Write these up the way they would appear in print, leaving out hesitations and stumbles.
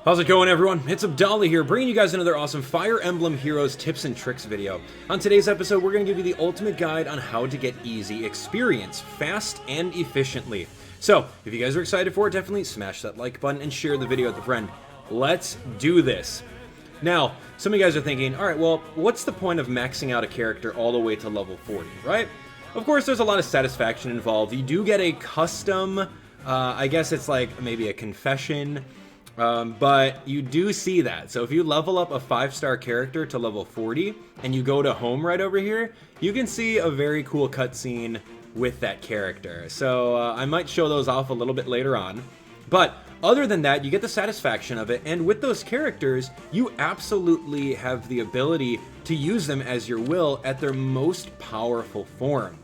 How's it going, everyone? It's Abdallah here, bringing you guys another awesome Fire Emblem Heroes tips and tricks video. On today's episode, we're going to give you the ultimate guide on how to get easy experience, fast and efficiently. So, if you guys are excited for it, definitely smash that like button and share the video with a friend. Let's do this. Now, some of you guys are thinking, alright, well, what's the point of maxing out a character all the way to level 40, right? Of course, there's a lot of satisfaction involved. You do get a custom, I guess it's like maybe a confession, but you do see that. So if you level up a 5-star character to level 40 and you go to home right over here, you can see a very cool cutscene with that character. So I might show those off a little bit later on. But other than that, you get the satisfaction of it, and with those characters, you absolutely have the ability to use them as your will at their most powerful form.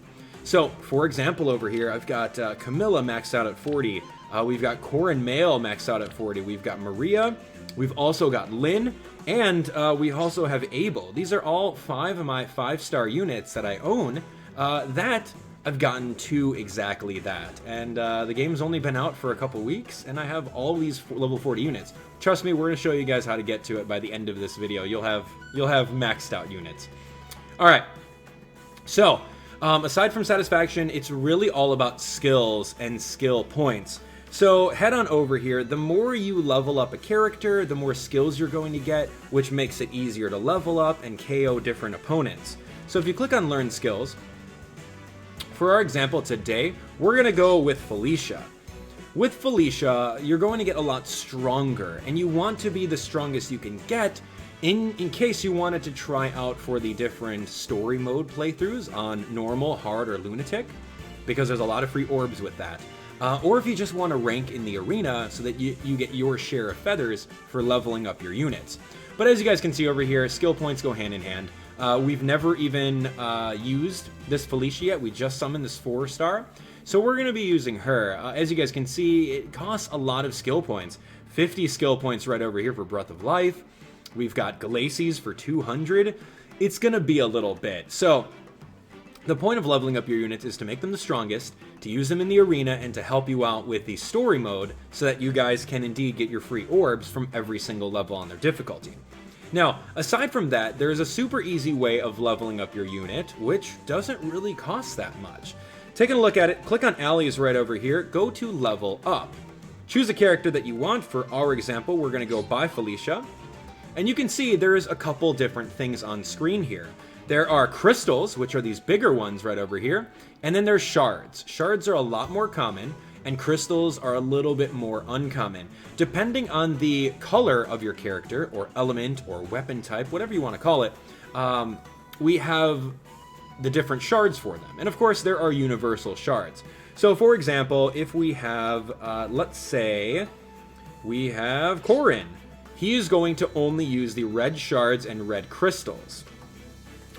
So, for example, over here, I've got Camilla maxed out at 40. We've got Corin Mail maxed out at 40. We've got Maria. We've also got Lynn. And we also have Abel. These are all 5 of my 5-star units that I own that I've gotten to exactly that. And the game's only been out for a couple weeks, and I have all these level 40 units. Trust me, we're going to show you guys how to get to it by the end of this video. You'll have maxed out units. All right. So, aside from satisfaction, it's really all about skills and skill points. So head on over here. The more you level up a character, the more skills you're going to get, which makes it easier to level up and KO different opponents. So if you click on Learn Skills, for our example today, we're going to go with Felicia. With Felicia, you're going to get a lot stronger, and you want to be the strongest you can get in case you wanted to try out for the different story mode playthroughs on normal, hard, or lunatic, because there's a lot of free orbs with that. Or if you just want to rank in the arena so that you get your share of feathers for leveling up your units. But as you guys can see over here, skill points go hand in hand. We've never even used this Felicia yet. We just summoned this 4-star. So we're going to be using her. As you guys can see, it costs a lot of skill points. 50 skill points right over here for Breath of Life. We've got Glacies for 200. It's going to be a little bit. So the point of leveling up your units is to make them the strongest, to use them in the arena, and to help you out with the story mode so that you guys can indeed get your free orbs from every single level on their difficulty. Now, aside from that, there's a super easy way of leveling up your unit, which doesn't really cost that much. Taking a look at it, click on Allies right over here, go to Level Up. Choose a character that you want. For our example, we're going to go by Felicia. And you can see there's a couple different things on screen here. There are crystals, which are these bigger ones right over here, and then there's shards. Shards are a lot more common, and crystals are a little bit more uncommon. Depending on the color of your character, or element, or weapon type, whatever you want to call it, we have the different shards for them. And of course, there are universal shards. So for example, if we have, let's say, we have Corin. He is going to only use the red shards and red crystals.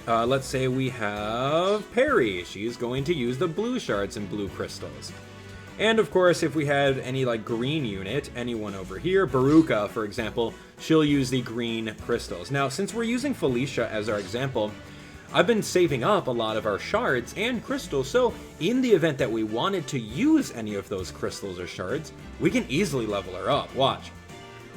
Let's say we have Perry. She's going to use the blue shards and blue crystals. And of course, if we had any like green unit, anyone over here, Baruka, for example, she'll use the green crystals. Now, since we're using Felicia as our example, I've been saving up a lot of our shards and crystals, so in the event that we wanted to use any of those crystals or shards, we can easily level her up. Watch.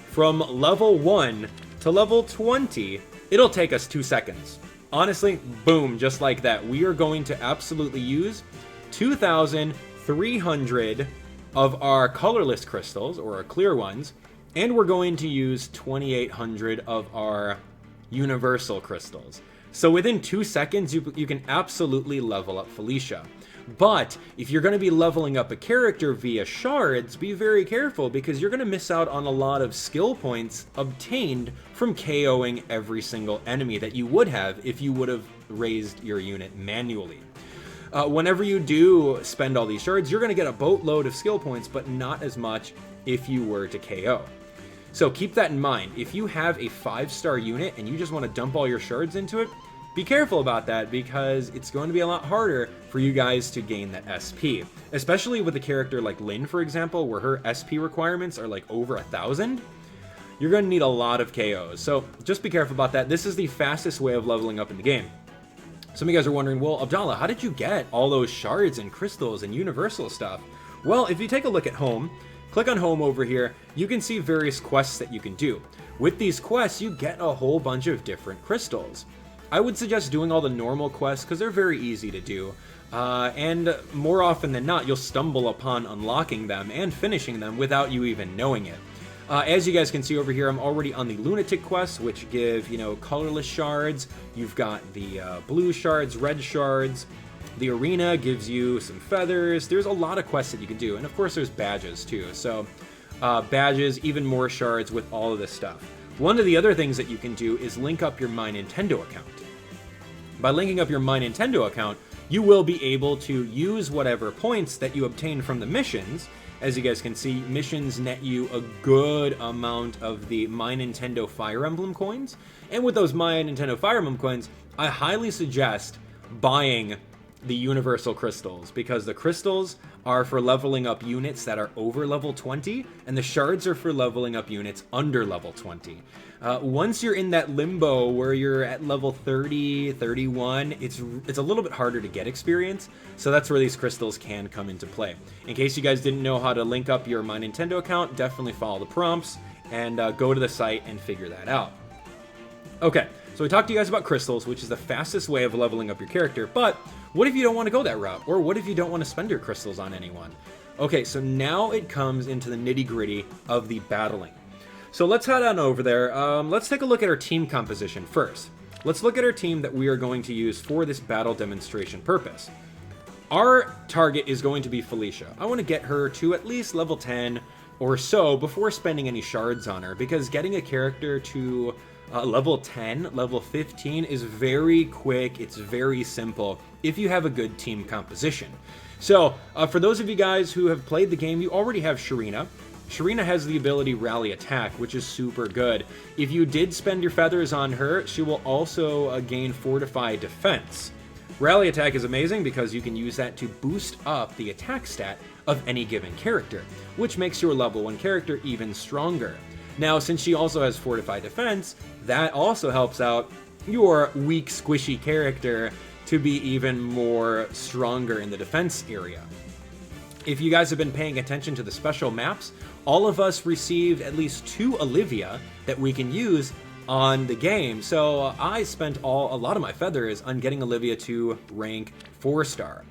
From level 1 to level 20, it'll take us 2 seconds. Honestly, boom, just like that. We are going to absolutely use 2,300 of our colorless crystals, or our clear ones, and we're going to use 2,800 of our universal crystals. So within 2 seconds, you can absolutely level up Felicia. But if you're going to be leveling up a character via shards, be very careful, because you're going to miss out on a lot of skill points obtained from KOing every single enemy that you would have if you would have raised your unit manually. Whenever you do spend all these shards, you're going to get a boatload of skill points, but not as much if you were to KO. So keep that in mind. If you have a 5-star unit and you just want to dump all your shards into it, be careful about that, because it's going to be a lot harder for you guys to gain that SP. Especially with a character like Lynn, for example, where her SP requirements are like over 1,000. You're going to need a lot of KOs. So just be careful about that. This is the fastest way of leveling up in the game. Some of you guys are wondering, well, Abdallah, how did you get all those shards and crystals and universal stuff? Well, if you take a look at home, click on home over here, you can see various quests that you can do. With these quests, you get a whole bunch of different crystals. I would suggest doing all the normal quests because they're very easy to do. And more often than not, you'll stumble upon unlocking them and finishing them without you even knowing it. As you guys can see over here, I'm already on the Lunatic quests, which give, you know, colorless shards. You've got the blue shards, red shards. The arena gives you some feathers. There's a lot of quests that you can do. And of course, there's badges too. So badges, even more shards with all of this stuff. One of the other things that you can do is link up your My Nintendo account. By linking up your My Nintendo account, you will be able to use whatever points that you obtain from the missions. As you guys can see, missions net you a good amount of the My Nintendo Fire Emblem coins. And with those My Nintendo Fire Emblem coins, I highly suggest buying the universal crystals, because the crystals are for leveling up units that are over level 20, and the shards are for leveling up units under level 20. Once you're in that limbo where you're at level 30, 31, it's a little bit harder to get experience, so that's where these crystals can come into play. In case you guys didn't know how to link up your My Nintendo account, definitely follow the prompts and go to the site and figure that out. Okay, so we talked to you guys about crystals, which is the fastest way of leveling up your character, but what if you don't want to go that route? Or what if you don't want to spend your crystals on anyone? Okay, so now it comes into the nitty-gritty of the battling. So let's head on over there. Let's take a look at our team composition first. Let's look at our team that we are going to use for this battle demonstration purpose. Our target is going to be Felicia. I want to get her to at least level 10 or so before spending any shards on her, because getting a character to level 10, level 15 is very quick, it's very simple if you have a good team composition. So, for those of you guys who have played the game, you already have Shereena. Shereena has the ability Rally Attack, which is super good. If you did spend your feathers on her, she will also gain Fortify Defense. Rally Attack is amazing because you can use that to boost up the attack stat of any given character, which makes your level 1 character even stronger. Now, since she also has Fortify Defense, that also helps out your weak, squishy character to be even more stronger in the defense area. If you guys have been paying attention to the special maps, all of us received at least 2 Olivia that we can use on the game. So I spent a lot of my feathers on getting Olivia to rank 4-star.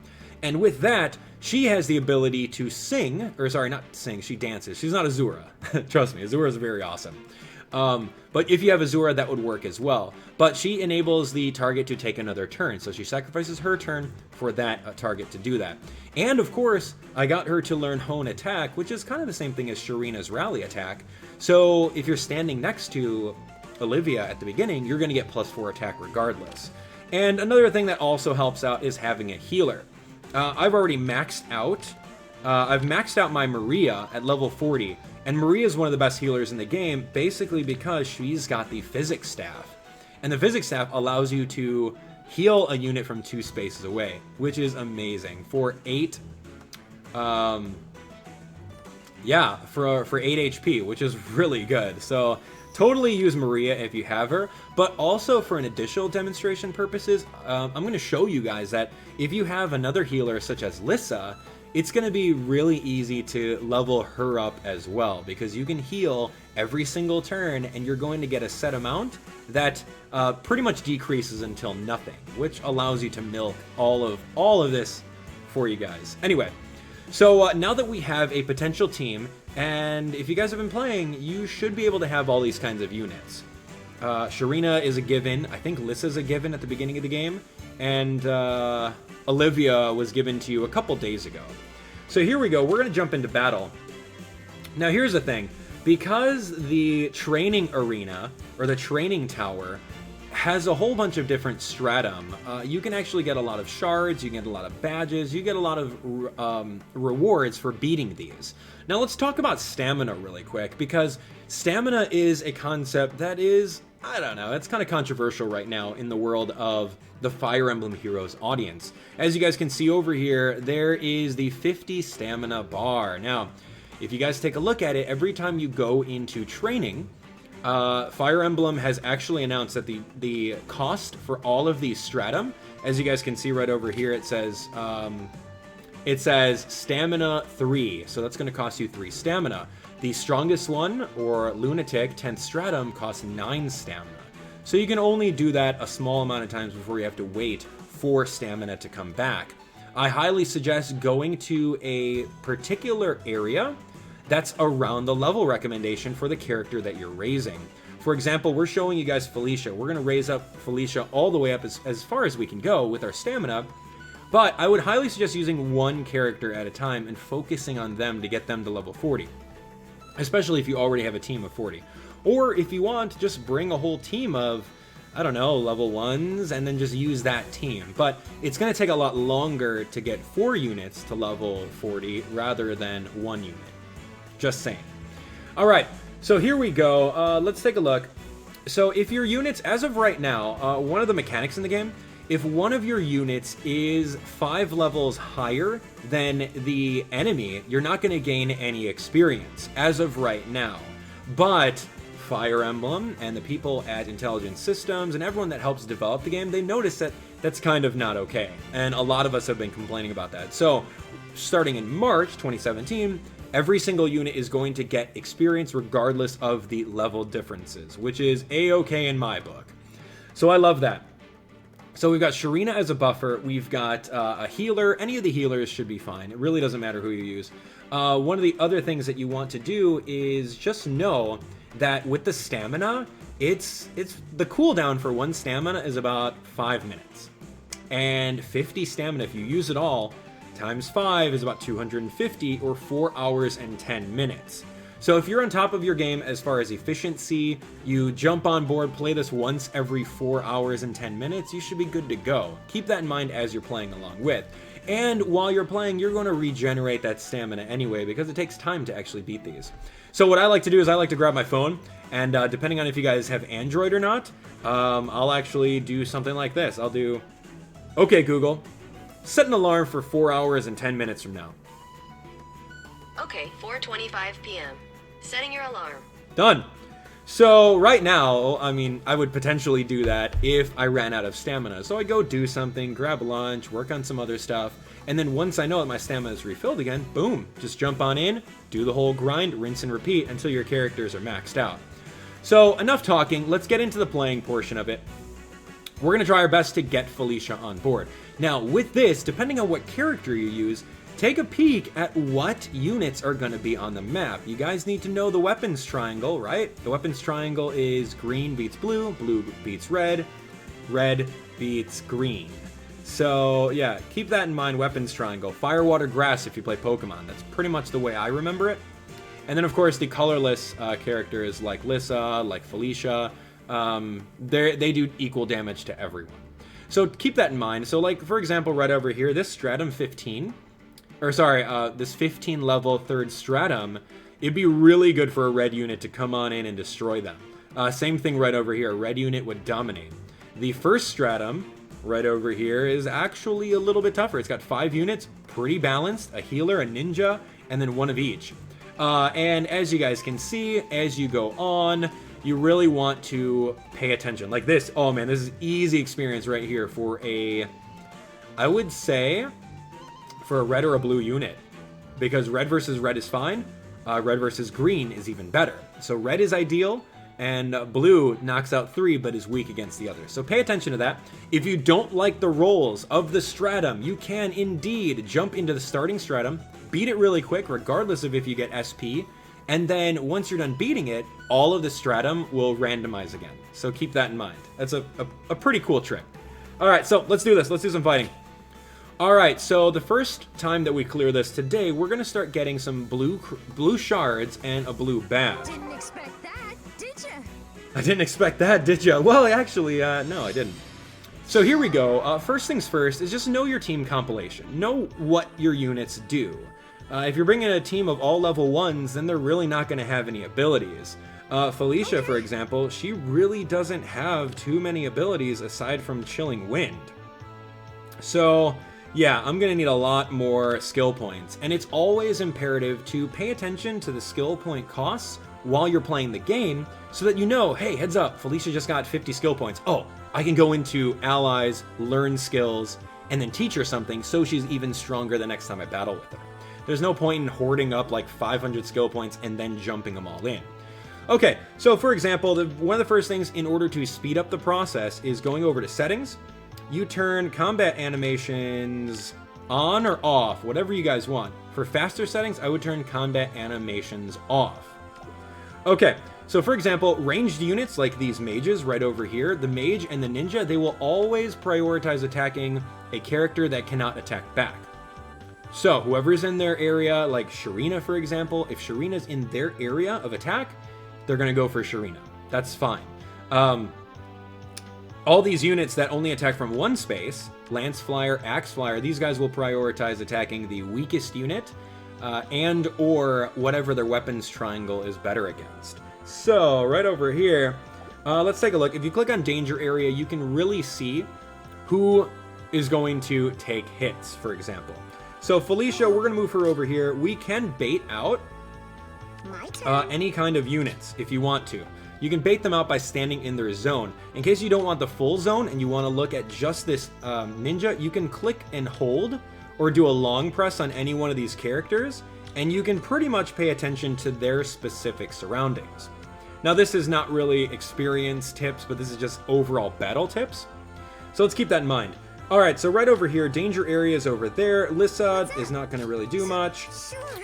And with that, she has the ability to sing, or sorry, not sing, she dances. She's not Azura. Trust me, Azura is very awesome. But if you have Azura, that would work as well. But she enables the target to take another turn, so she sacrifices her turn for that target to do that. And of course, I got her to learn Hone Attack, which is kind of the same thing as Shereena's Rally Attack. So if you're standing next to Olivia at the beginning, you're going to get +4 attack regardless. And another thing that also helps out is having a healer. I've already maxed out. I've maxed out my Maria at level 40, and Maria is one of the best healers in the game, basically because she's got the Physics Staff. And the Physics Staff allows you to heal a unit from 2 spaces away, which is amazing. For 8, for 8 HP, which is really good. So totally use Maria if you have her, but also for an additional demonstration purposes, I'm going to show you guys that if you have another healer such as Lissa, it's going to be really easy to level her up as well, because you can heal every single turn and you're going to get a set amount that pretty much decreases until nothing, which allows you to milk all of this for you guys. Anyway, so now that we have a potential team, and if you guys have been playing, you should be able to have all these kinds of units. Shereena is a given. I think Lissa's a given at the beginning of the game, and Olivia was given to you a couple days ago. So here we go. We're going to jump into battle. Now here's the thing. Because the training arena, or the training tower, has a whole bunch of different stratum, you can actually get a lot of shards, you get a lot of badges, you get a lot of rewards for beating these. Now let's talk about stamina really quick, because stamina is a concept that is, I don't know, it's kind of controversial right now in the world of the Fire Emblem Heroes audience. As you guys can see over here, there is the 50 stamina bar. Now, if you guys take a look at it, every time you go into training, Fire Emblem has actually announced that the cost for all of these stratum, as you guys can see right over here, it says it says stamina 3, so that's going to cost you 3 stamina. The strongest one, or Lunatic 10th Stratum, costs 9 stamina. So you can only do that a small amount of times before you have to wait for stamina to come back. I highly suggest going to a particular area that's around the level recommendation for the character that you're raising. For example, we're showing you guys Felicia. We're going to raise up Felicia all the way up as far as we can go with our stamina, but I would highly suggest using one character at a time and focusing on them to get them to level 40, especially if you already have a team of 40. Or if you want, just bring a whole team of, I don't know, level 1s, and then just use that team. But it's going to take a lot longer to get 4 units to level 40 rather than 1 unit. Just saying. Alright, so here we go. Let's take a look. So if your units, as of right now, one of the mechanics in the game, if one of your units is 5 levels higher than the enemy, you're not going to gain any experience, as of right now. But Fire Emblem and the people at Intelligent Systems and everyone that helps develop the game, they notice that that's kind of not okay. And a lot of us have been complaining about that. So starting in March 2017, every single unit is going to get experience regardless of the level differences, which is a-okay in my book. So I love that. So we've got Shereena as a buffer, we've got a healer. Any of the healers should be fine. It really doesn't matter who you use. One of the other things that you want to do is just know that with the stamina, it's the cooldown for 1 stamina is about 5 minutes. And 50 stamina, if you use it all, times 5 is about 250, or 4 hours and 10 minutes. So if you're on top of your game as far as efficiency, you jump on board, play this once every 4 hours and 10 minutes, you should be good to go. Keep that in mind as you're playing along with. And while you're playing, you're going to regenerate that stamina anyway, because it takes time to actually beat these. So what I like to do is I like to grab my phone, and depending on if you guys have Android or not, I'll actually do something like this. I'll do, okay Google, set an alarm for 4 hours and 10 minutes from now. Okay, 4:25 p.m. Setting your alarm. Done. So right now, I mean, I would potentially do that if I ran out of stamina. So I'd go do something, grab lunch, work on some other stuff, and then once I know that my stamina is refilled again, boom, just jump on in, do the whole grind, rinse and repeat until your characters are maxed out. So enough talking, let's get into the playing portion of it. We're going to try our best to get Felicia on board. Now with this, depending on what character you use, take a peek at what units are going to be on the map. You guys need to know the weapons triangle, right? The weapons triangle is green beats blue, blue beats red, red beats green. So yeah, keep that in mind, weapons triangle. Fire, water, grass if you play Pokemon. That's pretty much the way I remember it. And then of course the colorless characters like Lissa, like Felicia, they do equal damage to everyone. So keep that in mind. So like for example right over here, this Stratum 15, or sorry, this 15 level 3rd Stratum, it'd be really good for a red unit to come on in and destroy them. Same thing right over here, a red unit would dominate. The 1st Stratum, right over here, is actually a little bit tougher. It's got 5 units, pretty balanced, a healer, a ninja, and then 1 of each. And as you guys can see, as you go on, you really want to pay attention. Like this, oh man, this is easy experience right here for a, I would say, for a red or a blue unit, because red versus red is fine, red versus green is even better. So red is ideal, and blue knocks out 3 but is weak against the others. So pay attention to that. If you don't like the rolls of the Stratum, you can indeed jump into the starting Stratum, beat it really quick regardless of if you get SP, and then once you're done beating it, all of the Stratum will randomize again. So keep that in mind. That's a pretty cool trick. Alright, so let's do this. Let's do some fighting. Alright, so the first time that we clear this today, we're going to start getting some blue shards and a blue badge. Didn't expect that, did ya? I didn't expect that, did ya? Well, actually, no, I didn't. So here we go. First things first is just know your team compilation. Know what your units do. If you're bringing a team of all level 1s, then they're really not going to have any abilities. Felicia, for example, she really doesn't have too many abilities aside from Chilling Wind. So yeah, I'm going to need a lot more skill points, and it's always imperative to pay attention to the skill point costs while you're playing the game so that you know, hey, heads up, Felicia just got 50 skill points. Oh, I can go into allies, learn skills, and then teach her something so she's even stronger the next time I battle with her. There's no point in hoarding up like 500 skill points and then jumping them all in. Okay, so for example, one of the first things in order to speed up the process is going over to settings. You turn combat animations on or off, whatever you guys want. For faster settings, I would turn combat animations off. Okay, so for example, ranged units like these mages right over here, the mage and the ninja, they will always prioritize attacking a character that cannot attack back. So whoever's in their area, like Shereena for example, if Shereena's in their area of attack, they're going to go for Shereena. That's fine. All these units that only attack from one space, Lance Flyer, Axe Flyer, these guys will prioritize attacking the weakest unit and or whatever their weapons triangle is better against. So right over here, let's take a look. If you click on danger area, you can really see who is going to take hits, for example. So Felicia, we're going to move her over here. We can bait out any kind of units if you want to. You can bait them out by standing in their zone. In case you don't want the full zone and you want to look at just this ninja, you can click and hold or do a long press on any one of these characters, and you can pretty much pay attention to their specific surroundings. Now this is not really experience tips, but this is just overall battle tips. So let's keep that in mind. Alright, so right over here, danger area is over there. Lissa is not going to really do much.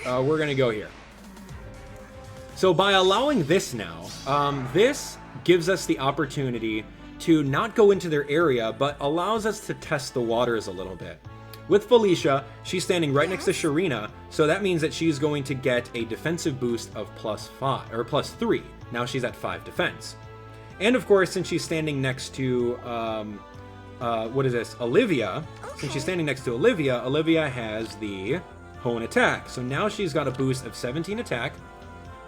We're going to go here. So by allowing this now, this gives us the opportunity to not go into their area, but allows us to test the waters a little bit. With Felicia, she's standing right next to Shereena, so that means that she's going to get a defensive boost of +5 or +3. Now she's at 5 defense. And of course, since she's standing next to what is this? Olivia. Since she's standing next to Olivia, Olivia has the Hone attack. So now she's got a boost of 17 attack,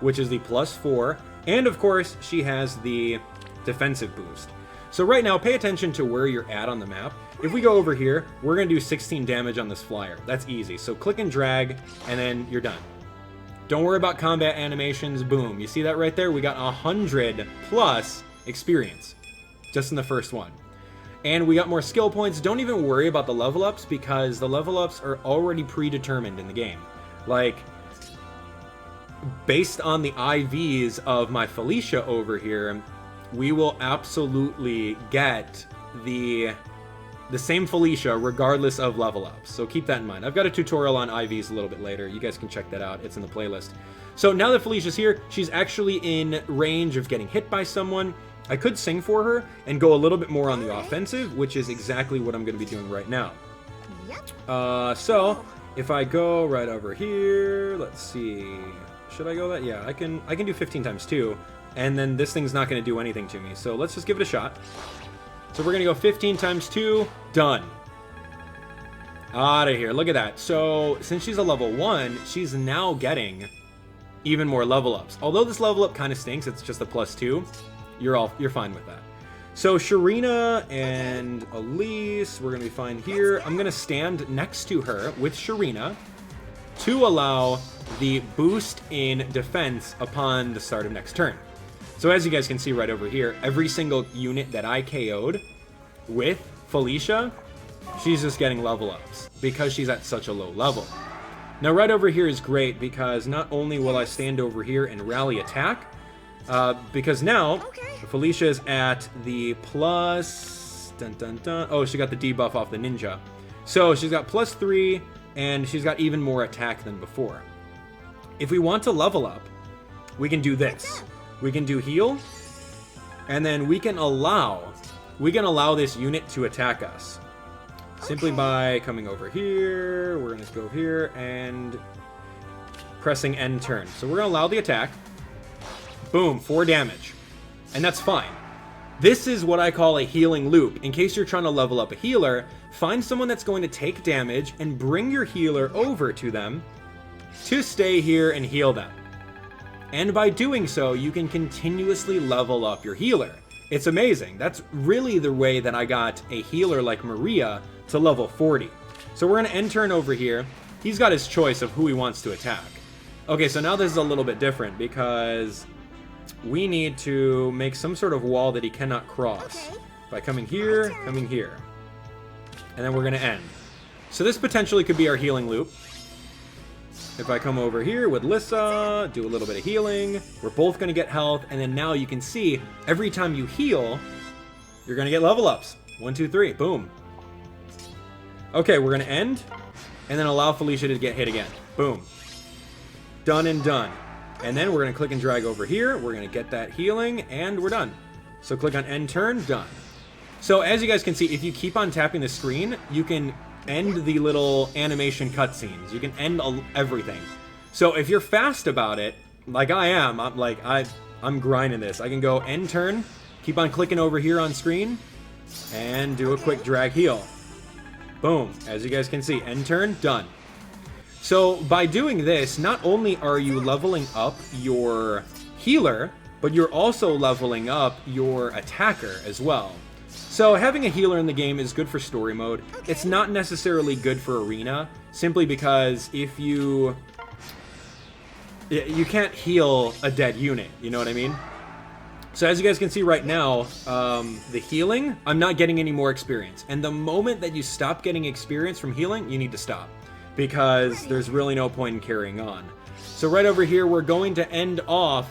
which is the +4, and of course she has the defensive boost. So right now, pay attention to where you're at on the map. If we go over here, we're going to do 16 damage on this flyer. That's easy. So click and drag, and then you're done. Don't worry about combat animations. Boom. You see that right there? We got 100+ experience just in the first one. And we got more skill points. Don't even worry about the level ups, because the level ups are already predetermined in the game. Like, based on the IVs of my Felicia over here, we will absolutely get the same Felicia regardless of level ups. So keep that in mind. I've got a tutorial on IVs a little bit later. You guys can check that out. It's in the playlist. So now that Felicia's here, she's actually in range of getting hit by someone. I could sing for her and go a little bit more on the offensive, which is exactly what I'm going to be doing right now. So if I go right over here, let's see. Should I go that? Yeah, I can do 15 times 2, and then this thing's not going to do anything to me. So let's just give it a shot. So we're going to go 15 times 2, done. Out of here. Look at that. So since she's a level 1, she's now getting even more level ups. Although this level up kind of stinks, it's just a +2. You're fine with that. So Shereena and Elise, we're going to be fine here. I'm going to stand next to her with Shereena to allow the boost in defense upon the start of next turn. So as you guys can see right over here, every single unit that I KO'd with Felicia, she's just getting level ups because she's at such a low level. Now right over here is great because not only will I stand over here and rally attack, because now Felicia is at the plus... Oh, she got the debuff off the ninja. So she's got +3, and she's got even more attack than before. If we want to level up, we can do this. We can do heal, and then we can allow this unit to attack us. Simply by coming over here, we're going to go here, and pressing end turn. So we're going to allow the attack. Boom, 4 damage. And that's fine. This is what I call a healing loop. In case you're trying to level up a healer, find someone that's going to take damage and bring your healer over to them to stay here and heal them. And by doing so, you can continuously level up your healer. It's amazing. That's really the way that I got a healer like Maria to level 40. So we're going to end turn over here. He's got his choice of who he wants to attack. Okay, so now this is a little bit different because we need to make some sort of wall that he cannot cross by coming here, coming here. and then we're going to end. So this potentially could be our healing loop. If I come over here with Lissa, do a little bit of healing, we're both going to get health, and then now you can see every time you heal, you're going to get level ups. 1, 2, 3, boom. Okay, we're going to end, and then allow Felicia to get hit again. Boom. Done and done. And then we're going to click and drag over here, we're going to get that healing, and we're done. So click on end turn, done. So as you guys can see, if you keep on tapping the screen, you can end the little animation cutscenes. You can end everything. So if you're fast about it, like I am, I'm grinding this. I can go end turn, keep on clicking over here on screen, and do a quick drag heal. Boom. As you guys can see, end turn, done. So by doing this, not only are you leveling up your healer, but you're also leveling up your attacker as well. So having a healer in the game is good for story mode. Okay. It's not necessarily good for arena, simply because if you can't heal a dead unit, you know what I mean? So as you guys can see right now, the healing, I'm not getting any more experience. And the moment that you stop getting experience from healing, you need to stop, because there's really no point in carrying on. So right over here, we're going to end off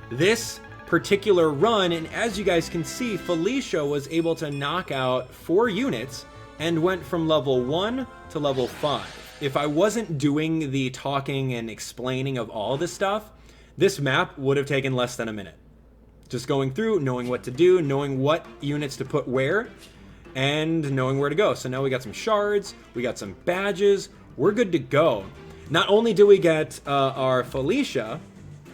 this particular run, and as you guys can see, Felicia was able to knock out 4 units and went from level 1 to level 5. If I wasn't doing the talking and explaining of all this stuff, this map would have taken less than a minute. Just going through, knowing what to do, knowing what units to put where, and knowing where to go. So now we got some shards, we got some badges, we're good to go. Not only do we get our Felicia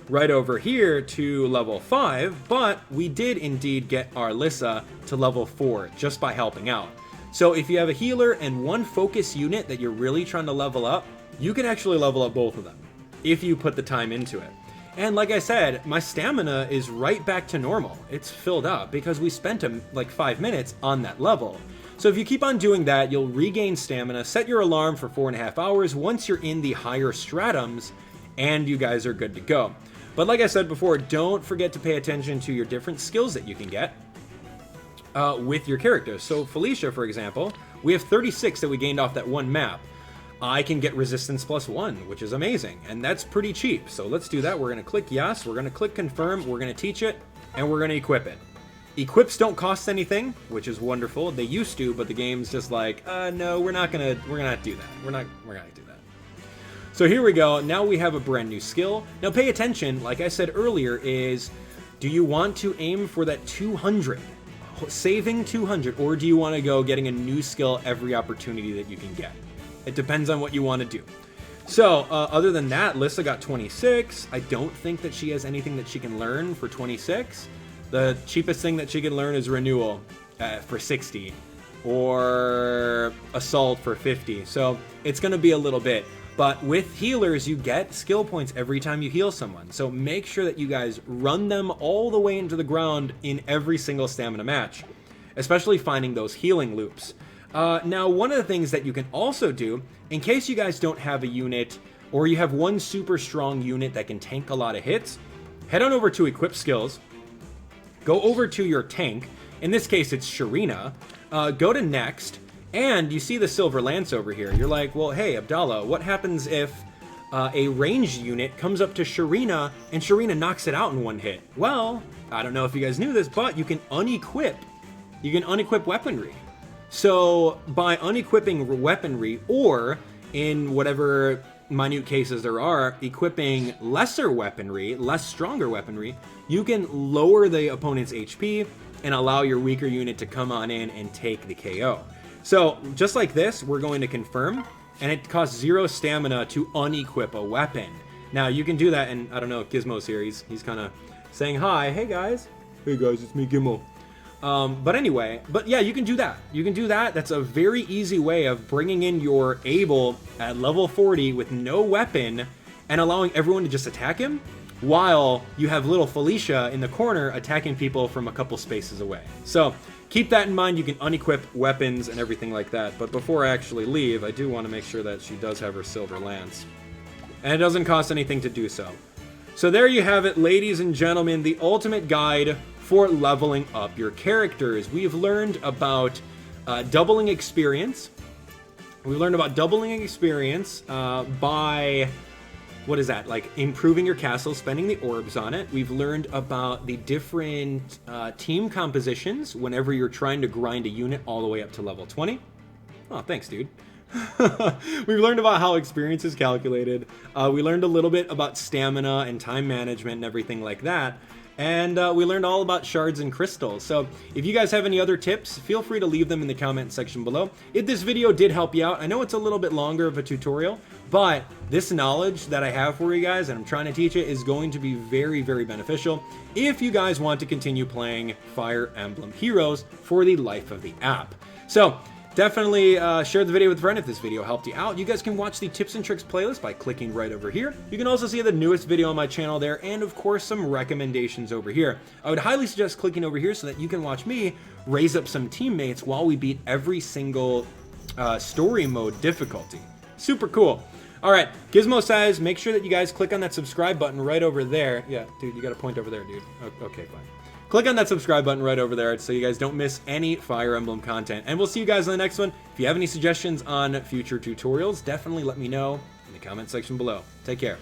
right over here to level 5, but we did indeed get our Lissa to level 4 just by helping out. So if you have a healer and 1 focus unit that you're really trying to level up, you can actually level up both of them if you put the time into it. And like I said, my stamina is right back to normal. It's filled up because we spent like 5 minutes on that level. So if you keep on doing that, you'll regain stamina, set your alarm for 4.5 hours once you're in the higher stratums, and you guys are good to go. But like I said before, don't forget to pay attention to your different skills that you can get with your character. So Felicia, for example, we have 36 that we gained off that one map. I can get resistance +1, which is amazing, and that's pretty cheap. So let's do that. We're going to click yes, we're going to click confirm, we're going to teach it, and we're going to equip it. Equips don't cost anything, which is wonderful. They used to, but the game's just like, no, we're not gonna do that. We're not gonna do that. So here we go. Now we have a brand new skill. Now pay attention, like I said earlier, is do you want to aim for that 200? Saving 200, or do you want to go getting a new skill every opportunity that you can get? It depends on what you want to do. So, other than that, Lissa got 26. I don't think that she has anything that she can learn for 26. The cheapest thing that she can learn is Renewal for 60, or Assault for 50. So it's going to be a little bit. But with healers, you get skill points every time you heal someone. So make sure that you guys run them all the way into the ground in every single stamina match, especially finding those healing loops. Now, one of the things that you can also do, in case you guys don't have a unit, or you have one super strong unit that can tank a lot of hits, head on over to Equip Skills, go over to your tank, in this case it's Shereena, go to Next, and you see the silver lance over here. You're like, well, hey, Abdallah, what happens if a ranged unit comes up to Shereena and Shereena knocks it out in one hit? Well, I don't know if you guys knew this, but you can unequip. You can unequip weaponry. So by unequipping weaponry, or in whatever minute cases there are, equipping lesser weaponry, less stronger weaponry, you can lower the opponent's HP and allow your weaker unit to come on in and take the KO. So just like this, we're going to confirm, and it costs 0 stamina to unequip a weapon. Now you can do that, and I don't know if Gizmo's here, he's kind of saying hi. Hey guys, it's me, Gizmo. But anyway, yeah, you can do that. You can do that. That's a very easy way of bringing in your Abel at level 40 with no weapon and allowing everyone to just attack him, while you have little Felicia in the corner attacking people from a couple spaces away. So keep that in mind. You can unequip weapons and everything like that. But before I actually leave, I do want to make sure that she does have her silver lance. And it doesn't cost anything to do so. So there you have it, ladies and gentlemen, the ultimate guide for leveling up your characters. We've learned about doubling experience. We learned about doubling experience by, what is that? Like improving your castle, spending the orbs on it. We've learned about the different team compositions whenever you're trying to grind a unit all the way up to level 20. Oh, thanks, dude. We've learned about how experience is calculated. We learned a little bit about stamina and time management and everything like that. And we learned all about shards and crystals. So if you guys have any other tips, feel free to leave them in the comment section below. If this video did help you out, I know it's a little bit longer of a tutorial, but this knowledge that I have for you guys and I'm trying to teach it is going to be very, very beneficial if you guys want to continue playing Fire Emblem Heroes for the life of the app. So definitely share the video with a friend if this video helped you out. You guys can watch the tips and tricks playlist by clicking right over here. You can also see the newest video on my channel there, and of course some recommendations over here. I would highly suggest clicking over here so that you can watch me raise up some teammates while we beat every single story mode difficulty. Super cool. All right, Gizmo says, make sure that you guys click on that subscribe button right over there. Yeah, dude, you got to point over there, dude. Okay, fine. Click on that subscribe button right over there so you guys don't miss any Fire Emblem content. And we'll see you guys in the next one. If you have any suggestions on future tutorials, definitely let me know in the comment section below. Take care.